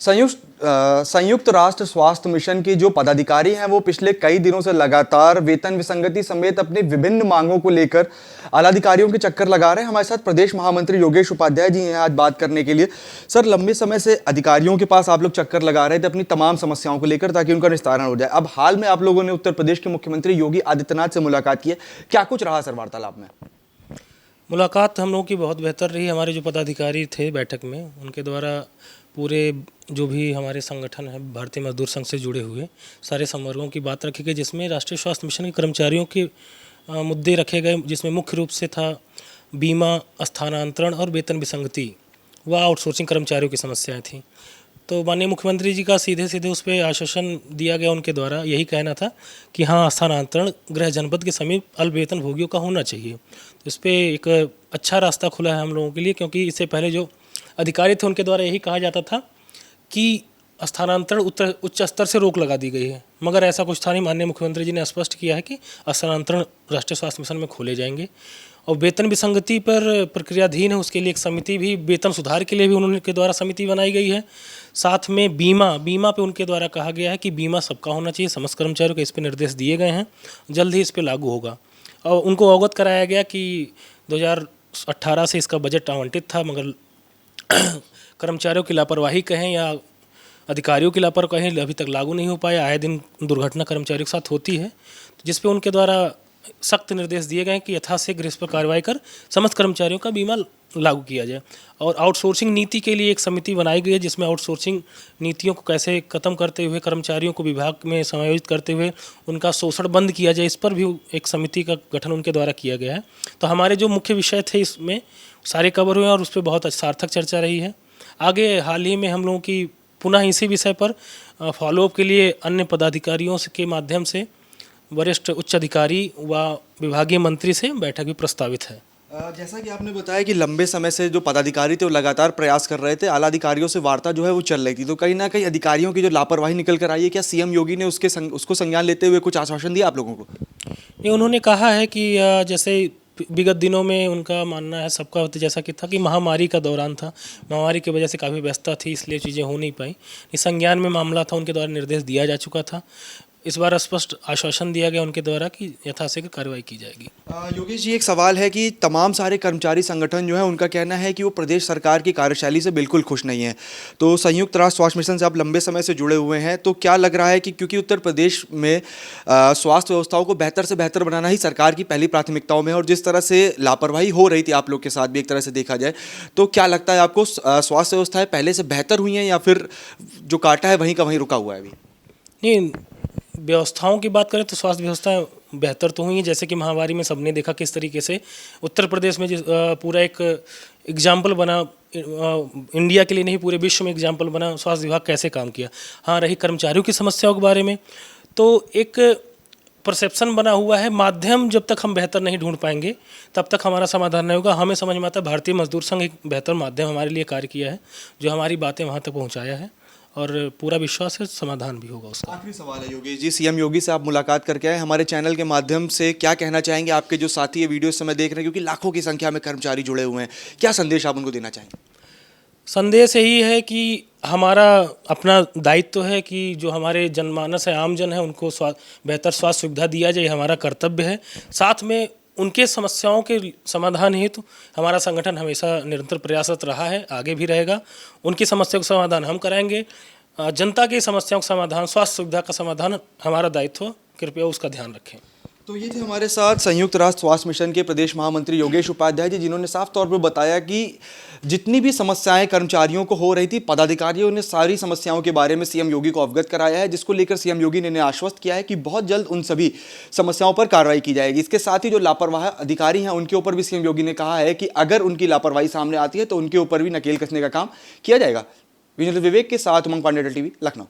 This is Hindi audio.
संयुक्त राष्ट्र स्वास्थ्य मिशन के जो पदाधिकारी हैं वो पिछले कई दिनों से लगातार वेतन विसंगति समेत अपनी विभिन्न मांगों को लेकर आलाधिकारियों के चक्कर लगा रहे हैं। हमारे साथ प्रदेश महामंत्री योगेश उपाध्याय जी हैं आज बात करने के लिए। सर, लंबे समय से अधिकारियों के पास आप लोग चक्कर लगा रहे थे अपनी तमाम समस्याओं को लेकर ताकि उनका निस्तारण हो जाए। अब हाल में आप लोगों ने उत्तर प्रदेश के मुख्यमंत्री योगी आदित्यनाथ से मुलाकात की है, क्या कुछ रहा सर वार्तालाप में? मुलाकात हम लोगों की बहुत बेहतर रही। हमारे जो पदाधिकारी थे बैठक में, उनके द्वारा पूरे जो भी हमारे संगठन है भारतीय मजदूर संघ से जुड़े हुए सारे संवर्गों की बात रखी गई, जिसमें राष्ट्रीय स्वास्थ्य मिशन के कर्मचारियों के मुद्दे रखे गए, जिसमें मुख्य रूप से था बीमा, स्थानांतरण और वेतन विसंगति व आउटसोर्सिंग कर्मचारियों की समस्याएं थी। तो माननीय मुख्यमंत्री जी का सीधे सीधे उस पर आश्वासन दिया गया। उनके द्वारा यही कहना था कि हाँ, स्थानांतरण गृह जनपद के समीप अल्प वेतन भोगियों का होना चाहिए। तो इस पर एक अच्छा रास्ता खुला है हम लोगों के लिए, क्योंकि इससे पहले जो अधिकारी थे उनके द्वारा यही कहा जाता था कि स्थानांतरण उच्च स्तर से रोक लगा दी गई है, मगर ऐसा कुछ था नहीं। माननीय मुख्यमंत्री जी ने स्पष्ट किया है कि स्थानांतरण राष्ट्रीय स्वास्थ्य मिशन में खोले जाएंगे। और वेतन विसंगति पर प्रक्रियाधीन है, उसके लिए एक समिति भी, वेतन सुधार के लिए भी उनके द्वारा समिति बनाई गई है। साथ में बीमा पे उनके द्वारा कहा गया है कि बीमा सबका होना चाहिए, समस्त कर्मचारियों को। इस पर निर्देश दिए गए हैं, जल्द ही इस पर लागू होगा। और उनको अवगत कराया गया कि 2018 से इसका बजट आवंटित था, मगर कर्मचारियों की लापरवाही कहें या अधिकारियों की लापरवाही कहें, अभी तक लागू नहीं हो पाया। आए दिन दुर्घटना कर्मचारियों के साथ होती है, जिस पे उनके द्वारा सख्त निर्देश दिए गए कि यथाशीघ्र इस पर कार्रवाई कर समस्त कर्मचारियों का बीमा लागू किया जाए। और आउटसोर्सिंग नीति के लिए एक समिति बनाई गई है, जिसमें आउटसोर्सिंग नीतियों को कैसे खत्म करते हुए कर्मचारियों को विभाग में समायोजित करते हुए उनका शोषण बंद किया जाए, इस पर भी एक समिति का गठन उनके द्वारा किया गया है। तो हमारे जो मुख्य विषय थे इसमें सारे कवर हुए और उस पर बहुत सार्थक चर्चा रही है। आगे हाल ही में हम लोगों की पुनः इसी विषय पर फॉलोअप के लिए अन्य पदाधिकारियों के माध्यम से वरिष्ठ उच्च अधिकारी व विभागीय मंत्री से बैठक भी प्रस्तावित है। जैसा कि आपने बताया कि लंबे समय से जो पदाधिकारी थे वो लगातार प्रयास कर रहे थे, आला अधिकारियों से वार्ता जो है वो चल रही थी, तो कहीं ना कहीं अधिकारियों की जो लापरवाही निकल कर आई है, क्या सीएम योगी ने उसको संज्ञान लेते हुए कुछ आश्वासन दिया आप लोगों को? ये उन्होंने कहा है कि जैसे विगत दिनों में उनका मानना है, सबका जैसा कि था कि महामारी का दौरान था, महामारी की वजह से काफ़ी व्यस्तता थी, इसलिए चीज़ें हो नहीं पाई। इस संज्ञान में मामला था, उनके द्वारा निर्देश दिया जा चुका था। इस बार स्पष्ट आश्वासन दिया गया उनके द्वारा कि यथाशीघ्र कार्रवाई की जाएगी। योगेश जी, एक सवाल है कि तमाम सारे कर्मचारी संगठन जो है उनका कहना है कि वो प्रदेश सरकार की कार्यशैली से बिल्कुल खुश नहीं है। तो संयुक्त राष्ट्र स्वास्थ्य मिशन से आप लंबे समय से जुड़े हुए हैं, तो क्या लग रहा है कि क्योंकि उत्तर प्रदेश में स्वास्थ्य व्यवस्थाओं को बेहतर से बेहतर बनाना ही सरकार की पहली प्राथमिकताओं में है, और जिस तरह से लापरवाही हो रही थी आप लोग के साथ भी एक तरह से देखा जाए, तो क्या लगता है आपको स्वास्थ्य व्यवस्थाएं पहले से बेहतर हुई हैं या फिर जो काटा है वहीं का वहीं रुका हुआ है अभी? नहीं, व्यवस्थाओं की बात करें तो स्वास्थ्य व्यवस्था बेहतर तो हुई है। जैसे कि महामारी में सबने देखा किस तरीके से उत्तर प्रदेश में पूरा एक एग्जाम्पल बना, इंडिया के लिए नहीं पूरे विश्व में एग्जाम्पल बना स्वास्थ्य विभाग कैसे काम किया। हाँ, रही कर्मचारियों की समस्याओं के बारे में, तो एक परसेप्शन बना हुआ है, माध्यम जब तक हम बेहतर नहीं ढूंढ पाएंगे तब तक हमारा समाधान नहीं होगा। हमें समझ में आता है भारतीय मजदूर संघ एक बेहतर माध्यम हमारे लिए कार्य किया है, जो हमारी बातें वहाँ तक पहुँचाया है, और पूरा विश्वास है समाधान भी होगा उसका। आखिरी सवाल है योगेश जी, सीएम योगी से आप मुलाकात करके आए, हमारे चैनल के माध्यम से क्या कहना चाहेंगे आपके जो साथी ये वीडियो इस समय देख रहे हैं, क्योंकि लाखों की संख्या में कर्मचारी जुड़े हुए हैं, क्या संदेश आप उनको देना चाहेंगे? संदेश यही है कि हमारा अपना दायित्व है कि जो हमारे जनमानस है, आमजन है, उनको बेहतर स्वास्थ्य सुविधा दिया जाए, हमारा कर्तव्य है। साथ में उनके समस्याओं के समाधान हेतु हमारा संगठन हमेशा निरंतर प्रयासरत रहा है, आगे भी रहेगा। उनकी समस्याओं का समाधान हम कराएंगे, जनता की समस्याओं का समाधान, स्वास्थ्य सुविधा का समाधान हमारा दायित्व, कृपया उसका ध्यान रखें। तो ये थे हमारे साथ संयुक्त राष्ट्र स्वास्थ्य मिशन के प्रदेश महामंत्री योगेश उपाध्याय जी, जिन्होंने साफ तौर पर बताया कि जितनी भी समस्याएं कर्मचारियों को हो रही थी, पदाधिकारियों ने सारी समस्याओं के बारे में सीएम योगी को अवगत कराया है, जिसको लेकर सीएम योगी ने आश्वस्त किया है कि बहुत जल्द उन सभी समस्याओं पर कार्रवाई की जाएगी। इसके साथ ही जो लापरवाह अधिकारी हैं उनके ऊपर भी सीएम योगी ने कहा है कि अगर उनकी लापरवाही सामने आती है तो उनके ऊपर भी नकेल कसने का काम किया जाएगा। विवेक के साथ उमंग पांडे, टीवी, लखनऊ।